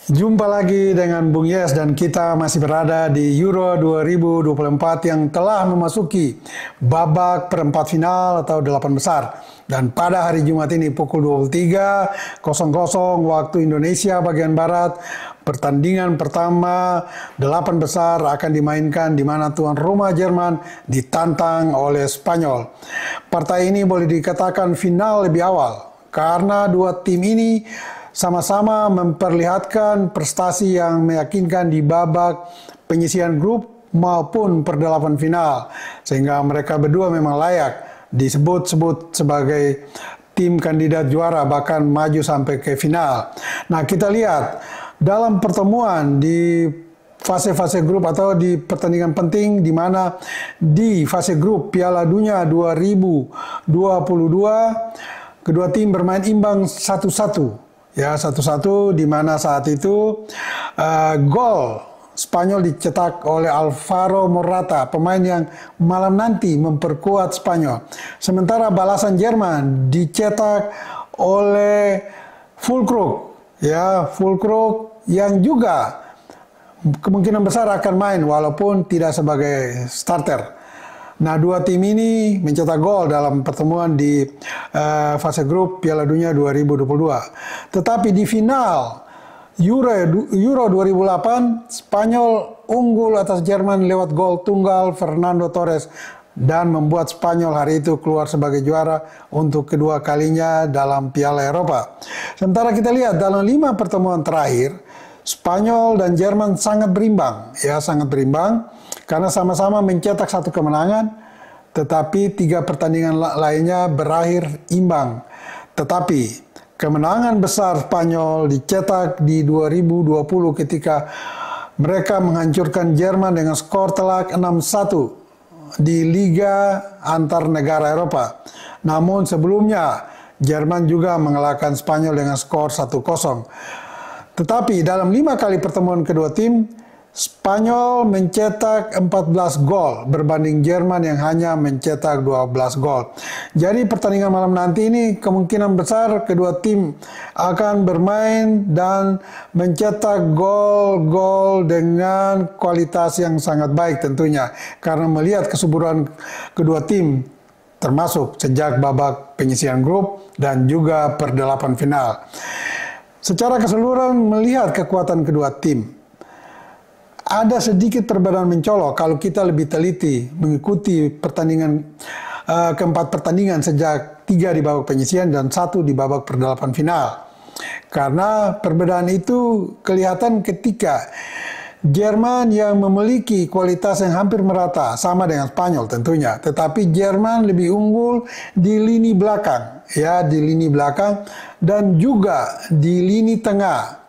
Jumpa lagi dengan Bung Yes dan kita masih berada di Euro 2024 yang telah memasuki babak perempat final atau 8 besar. Dan pada hari Jumat ini pukul 23.00 waktu Indonesia bagian Barat, pertandingan pertama 8 besar akan dimainkan di mana tuan rumah Jerman ditantang oleh Spanyol. Partai ini boleh dikatakan final lebih awal karena dua tim ini sama-sama memperlihatkan prestasi yang meyakinkan di babak penyisihan grup maupun perdelapan final. Sehingga mereka berdua memang layak disebut-sebut sebagai tim kandidat juara bahkan maju sampai ke final. Nah, kita lihat dalam pertemuan di fase-fase grup atau di pertandingan penting di mana di fase grup Piala Dunia 2022 kedua tim bermain imbang 1-1. Ya, 1-1 di mana saat itu gol Spanyol dicetak oleh Alvaro Morata, pemain yang malam nanti memperkuat Spanyol. Sementara balasan Jerman dicetak oleh Füllkrug, ya, Füllkrug yang juga kemungkinan besar akan main walaupun tidak sebagai starter. Nah, dua tim ini mencetak gol dalam pertemuan di fase grup Piala Dunia 2022. Tetapi di final Euro 2008, Spanyol unggul atas Jerman lewat gol tunggal Fernando Torres dan membuat Spanyol hari itu keluar sebagai juara untuk kedua kalinya dalam Piala Eropa. Sementara kita lihat dalam 5 pertemuan terakhir, Spanyol dan Jerman sangat berimbang, ya sangat berimbang. Karena sama-sama mencetak 1 kemenangan, tetapi 3 pertandingan lainnya berakhir imbang. Tetapi kemenangan besar Spanyol dicetak di 2020 ketika mereka menghancurkan Jerman dengan skor telak 6-1 di Liga Antar Negara Eropa. Namun sebelumnya Jerman juga mengalahkan Spanyol dengan skor 1-0. Tetapi dalam 5 kali pertemuan kedua tim, Spanyol mencetak 14 gol berbanding Jerman yang hanya mencetak 12 gol. Jadi pertandingan malam nanti ini kemungkinan besar kedua tim akan bermain dan mencetak gol-gol dengan kualitas yang sangat baik tentunya. Karena melihat kesuburan kedua tim termasuk sejak babak penyisihan grup dan juga perdelapan final. Secara keseluruhan melihat kekuatan kedua tim, ada sedikit perbedaan mencolok kalau kita lebih teliti mengikuti pertandingan keempat pertandingan sejak 3 di babak penyisihan dan 1 di babak perdelapan final. Karena perbedaan itu kelihatan ketika Jerman yang memiliki kualitas yang hampir merata sama dengan Spanyol tentunya, tetapi Jerman lebih unggul di lini belakang, ya di lini belakang dan juga di lini tengah.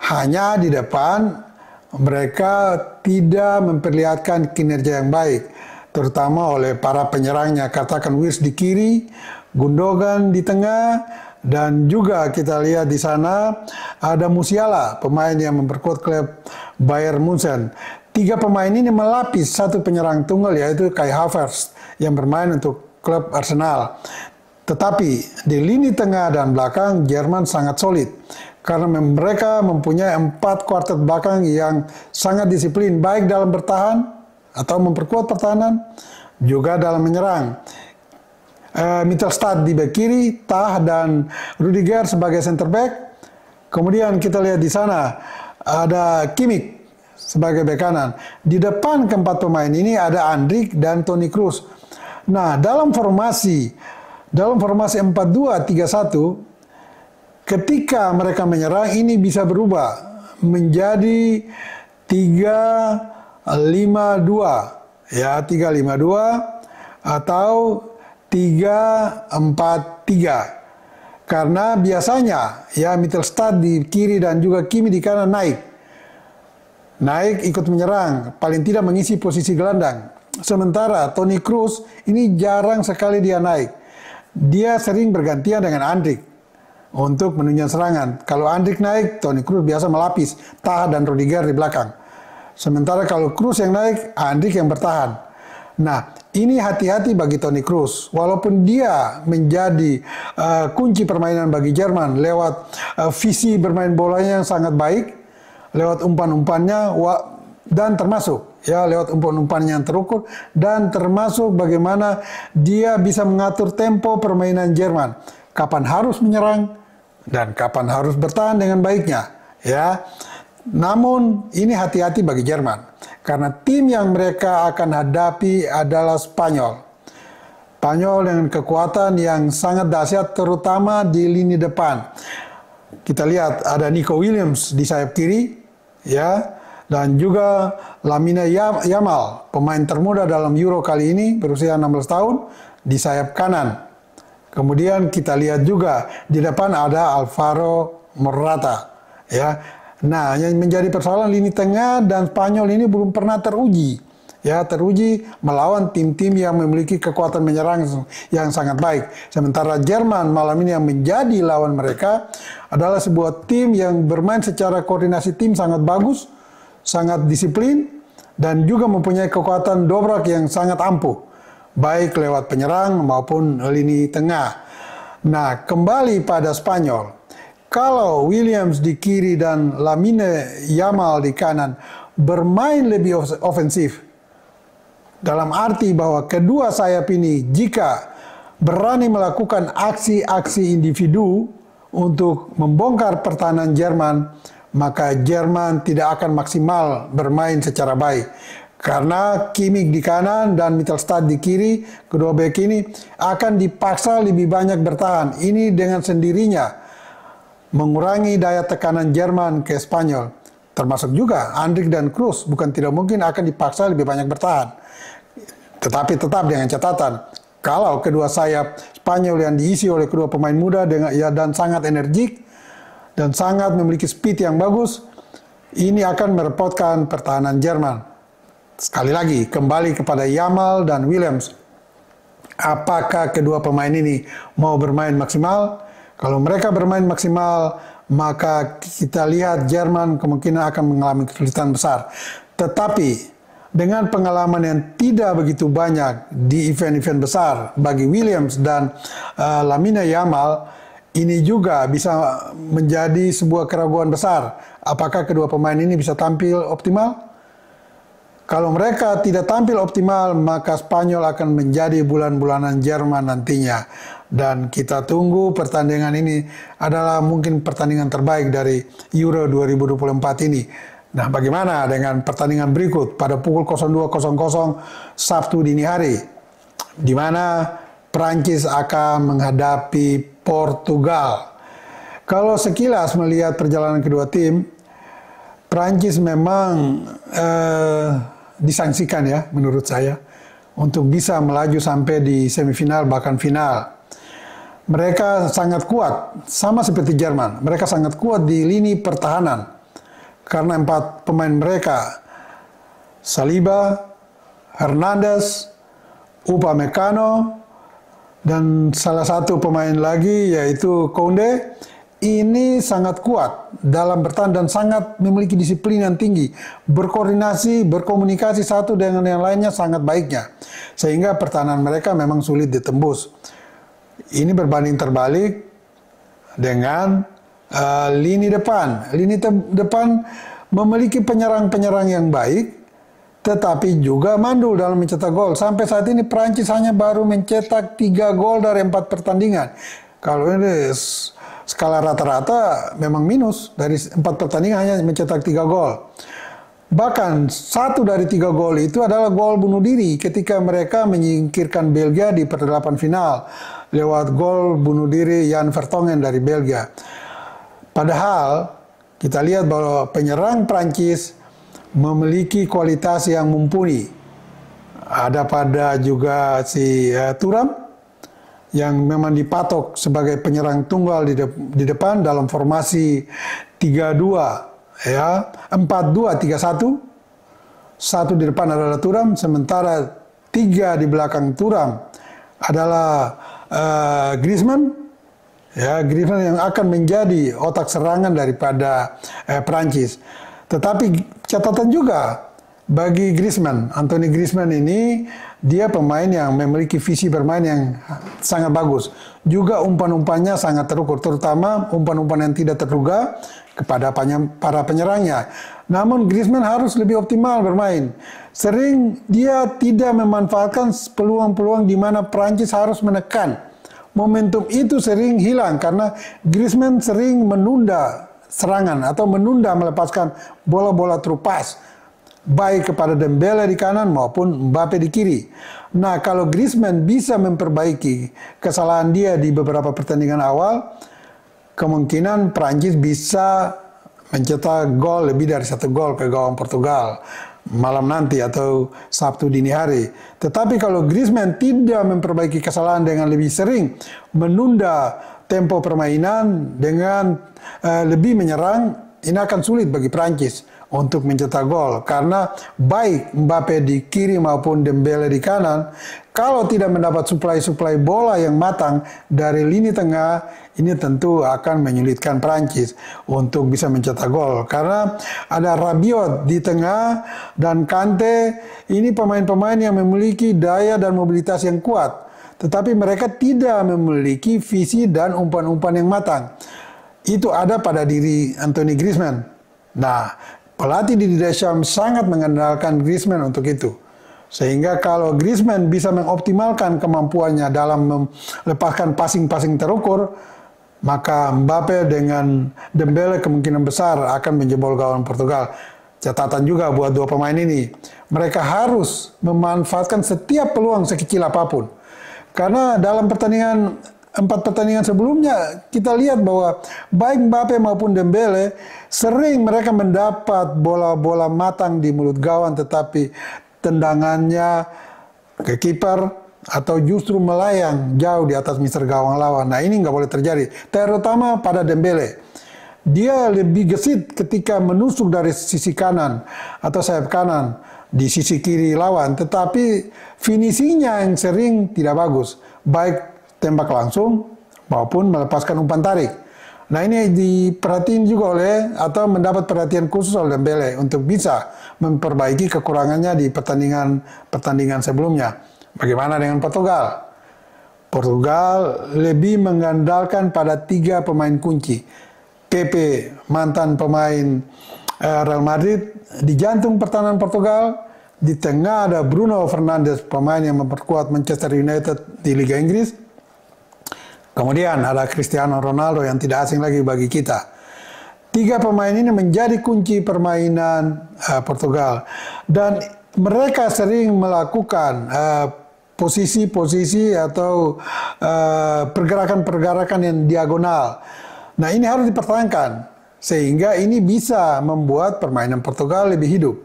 Hanya di depan mereka tidak memperlihatkan kinerja yang baik, terutama oleh para penyerangnya, katakan Wirtz di kiri, Gundogan di tengah, dan juga kita lihat di sana ada Musiala, pemain yang memperkuat klub Bayern Munchen. 3 pemain ini melapis 1 penyerang tunggal yaitu Kai Havertz yang bermain untuk klub Arsenal. Tetapi di lini tengah dan belakang Jerman sangat solid. Karena mereka mempunyai 4 kuartet belakang yang sangat disiplin, baik dalam bertahan atau memperkuat pertahanan, juga dalam menyerang. Mittelstadt di bek kiri, Tah dan Rudiger sebagai center back. Kemudian kita lihat di sana ada Kimmich sebagai bek kanan. Di depan keempat pemain ini ada Andrić dan Toni Kroos. Nah, dalam formasi 4-2-3-1, ketika mereka menyerang ini bisa berubah menjadi 3-5-2, ya 3-5-2 atau 3-4-3. Karena biasanya ya Mittelstadt di kiri dan juga Kimmich di kanan naik ikut menyerang, paling tidak mengisi posisi gelandang. Sementara Toni Kroos ini jarang sekali dia naik. Dia sering bergantian dengan Andrić untuk menunjang serangan. Kalau Andrić naik, Toni Kroos biasa melapis Tah dan Rudiger di belakang. Sementara kalau Kroos yang naik, Andrić yang bertahan. Nah, ini hati-hati bagi Toni Kroos. Walaupun dia menjadi kunci permainan bagi Jerman lewat visi bermain bolanya yang sangat baik, lewat umpan-umpannya dan termasuk lewat umpan-umpannya yang terukur dan termasuk bagaimana dia bisa mengatur tempo permainan Jerman. Kapan harus menyerang dan kapan harus bertahan dengan baiknya, ya. Namun ini hati-hati bagi Jerman karena tim yang mereka akan hadapi adalah Spanyol. Spanyol dengan kekuatan yang sangat dahsyat terutama di lini depan. Kita lihat ada Nico Williams di sayap kiri, ya, dan juga Lamine Yamal, pemain termuda dalam Euro kali ini berusia 16 tahun di sayap kanan. Kemudian kita lihat juga di depan ada Alvaro Morata, ya. Nah, yang menjadi persoalan lini tengah dan Spanyol ini belum pernah teruji, ya, teruji melawan tim-tim yang memiliki kekuatan menyerang yang sangat baik. Sementara Jerman malam ini yang menjadi lawan mereka adalah sebuah tim yang bermain secara koordinasi tim sangat bagus, sangat disiplin, dan juga mempunyai kekuatan dobrak yang sangat ampuh, baik lewat penyerang maupun lini tengah. Nah, kembali pada Spanyol. Kalau Williams di kiri dan Lamine Yamal di kanan bermain lebih ofensif, dalam arti bahwa kedua sayap ini jika berani melakukan aksi-aksi individu untuk membongkar pertahanan Jerman, maka Jerman tidak akan maksimal bermain secara baik. Karena Kimmich di kanan dan Mittelstadt di kiri, kedua bek ini akan dipaksa lebih banyak bertahan. Ini dengan sendirinya mengurangi daya tekanan Jerman ke Spanyol. Termasuk juga Andrich dan Kroos bukan tidak mungkin akan dipaksa lebih banyak bertahan. Tetapi tetap dengan catatan, kalau kedua sayap Spanyol yang diisi oleh kedua pemain muda dan sangat energik dan sangat memiliki speed yang bagus, ini akan merepotkan pertahanan Jerman. Sekali lagi, kembali kepada Yamal dan Williams. Apakah kedua pemain ini mau bermain maksimal? Kalau mereka bermain maksimal, maka kita lihat Jerman kemungkinan akan mengalami kesulitan besar. Tetapi dengan pengalaman yang tidak begitu banyak di event-event besar bagi Williams dan Lamine Yamal, ini juga bisa menjadi sebuah keraguan besar. Apakah kedua pemain ini bisa tampil optimal? Kalau mereka tidak tampil optimal, maka Spanyol akan menjadi bulan-bulanan Jerman nantinya. Dan kita tunggu pertandingan ini adalah mungkin pertandingan terbaik dari Euro 2024 ini. Nah, bagaimana dengan pertandingan berikut pada pukul 02.00 Sabtu dini hari, di mana Prancis akan menghadapi Portugal. Kalau sekilas melihat perjalanan kedua tim, Prancis memang disangsikan ya menurut saya untuk bisa melaju sampai di semifinal bahkan final. Mereka sangat kuat, sama seperti Jerman. Mereka sangat kuat di lini pertahanan karena 4 pemain mereka, Saliba, Hernandez, Upamecano, dan salah satu pemain lagi yaitu Koundé, ini sangat kuat dalam bertahan dan sangat memiliki disiplin yang tinggi, berkoordinasi, berkomunikasi satu dengan yang lainnya sangat baiknya, sehingga pertahanan mereka memang sulit ditembus. Ini berbanding terbalik dengan lini depan. Lini depan memiliki penyerang-penyerang yang baik, tetapi juga mandul dalam mencetak gol. Sampai saat ini Prancis hanya baru mencetak 3 gol dari 4 pertandingan. Kalau ini skala rata-rata memang minus, dari 4 pertandingan hanya mencetak 3 gol. Bahkan 1 dari 3 gol itu adalah gol bunuh diri ketika mereka menyingkirkan Belgia di perdelapan final lewat gol bunuh diri Jan Vertonghen dari Belgia. Padahal kita lihat bahwa penyerang Prancis memiliki kualitas yang mumpuni. Ada pada juga si Thuram yang memang dipatok sebagai penyerang tunggal di depan dalam formasi 3-2. Ya, 4-2-3-1. 1 di depan adalah Thuram, sementara 3 di belakang Thuram adalah Griezmann. Ya, Griezmann yang akan menjadi otak serangan daripada Prancis. Tetapi catatan juga, bagi Griezmann. Anthony Griezmann ini dia pemain yang memiliki visi bermain yang sangat bagus. Juga umpan-umpannya sangat terukur, terutama umpan-umpan yang tidak terduga kepada para penyerangnya. Namun Griezmann harus lebih optimal bermain. Sering dia tidak memanfaatkan peluang-peluang di mana Prancis harus menekan. Momentum itu sering hilang karena Griezmann sering menunda serangan atau menunda melepaskan bola-bola terupas, baik kepada Dembele di kanan maupun Mbappe di kiri. Nah, kalau Griezmann bisa memperbaiki kesalahan dia di beberapa pertandingan awal, kemungkinan Prancis bisa mencetak gol lebih dari 1 gol ke gawang Portugal malam nanti atau Sabtu dini hari. Tetapi kalau Griezmann tidak memperbaiki kesalahan dengan lebih sering menunda tempo permainan dengan lebih menyerang, ini akan sulit bagi Prancis untuk mencetak gol. Karena baik Mbappe di kiri maupun Dembele di kanan, kalau tidak mendapat suplai bola yang matang dari lini tengah, ini tentu akan menyulitkan Prancis untuk bisa mencetak gol. Karena ada Rabiot di tengah dan Kante, ini pemain-pemain yang memiliki daya dan mobilitas yang kuat. Tetapi mereka tidak memiliki visi dan umpan-umpan yang matang. Itu ada pada diri Anthony Griezmann. Nah, pelatih Didier Deschamps sangat mengandalkan Griezmann untuk itu. Sehingga kalau Griezmann bisa mengoptimalkan kemampuannya dalam melepaskan passing-passing terukur, maka Mbappe dengan Dembele kemungkinan besar akan menjebol gawang Portugal. Catatan juga buat dua pemain ini, mereka harus memanfaatkan setiap peluang sekecil apapun. Karena dalam 4 pertandingan sebelumnya kita lihat bahwa baik Mbappe maupun Dembele sering mereka mendapat bola-bola matang di mulut gawang, tetapi tendangannya ke kiper atau justru melayang jauh di atas mister gawang lawan. Nah, ini nggak boleh terjadi, terutama pada Dembele. Dia lebih gesit ketika menusuk dari sisi kanan atau sayap kanan di sisi kiri lawan, tetapi finishingnya yang sering tidak bagus, baik tembak langsung maupun melepaskan umpan tarik. Nah, ini diperhatiin juga oleh atau mendapat perhatian khusus oleh Dembele untuk bisa memperbaiki kekurangannya di pertandingan sebelumnya. Bagaimana dengan Portugal? Portugal lebih mengandalkan pada 3 pemain kunci. Pepe, mantan pemain Real Madrid, di jantung pertahanan Portugal. Di tengah ada Bruno Fernandes, pemain yang memperkuat Manchester United di Liga Inggris. Kemudian ada Cristiano Ronaldo yang tidak asing lagi bagi kita. 3 pemain ini menjadi kunci permainan Portugal. Dan mereka sering melakukan posisi-posisi atau pergerakan-pergerakan yang diagonal. Nah, ini harus dipertahankan. Sehingga ini bisa membuat permainan Portugal lebih hidup.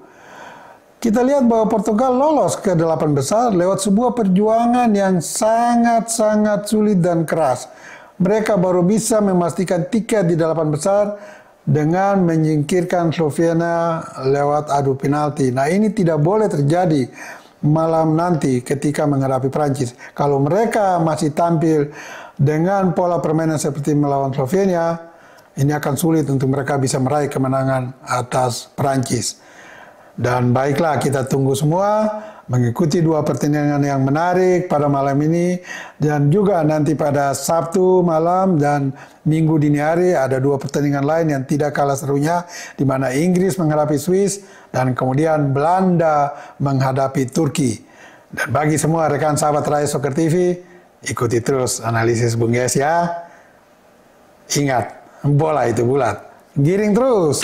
Kita lihat bahwa Portugal lolos ke 8 besar lewat sebuah perjuangan yang sangat-sangat sulit dan keras. Mereka baru bisa memastikan tiket di 8 besar dengan menyingkirkan Slovenia lewat adu penalti. Nah, ini tidak boleh terjadi malam nanti ketika menghadapi Prancis. Kalau mereka masih tampil dengan pola permainan seperti melawan Slovenia, ini akan sulit untuk mereka bisa meraih kemenangan atas Prancis. Dan baiklah, kita tunggu semua mengikuti 2 pertandingan yang menarik pada malam ini, dan juga nanti pada Sabtu malam dan Minggu dini hari ada 2 pertandingan lain yang tidak kalah serunya, di mana Inggris menghadapi Swiss dan kemudian Belanda menghadapi Turki. Dan bagi semua rekan sahabat Rai Soccer TV, ikuti terus analisis Bung Yes ya. Ingat, bola itu bulat, giring terus.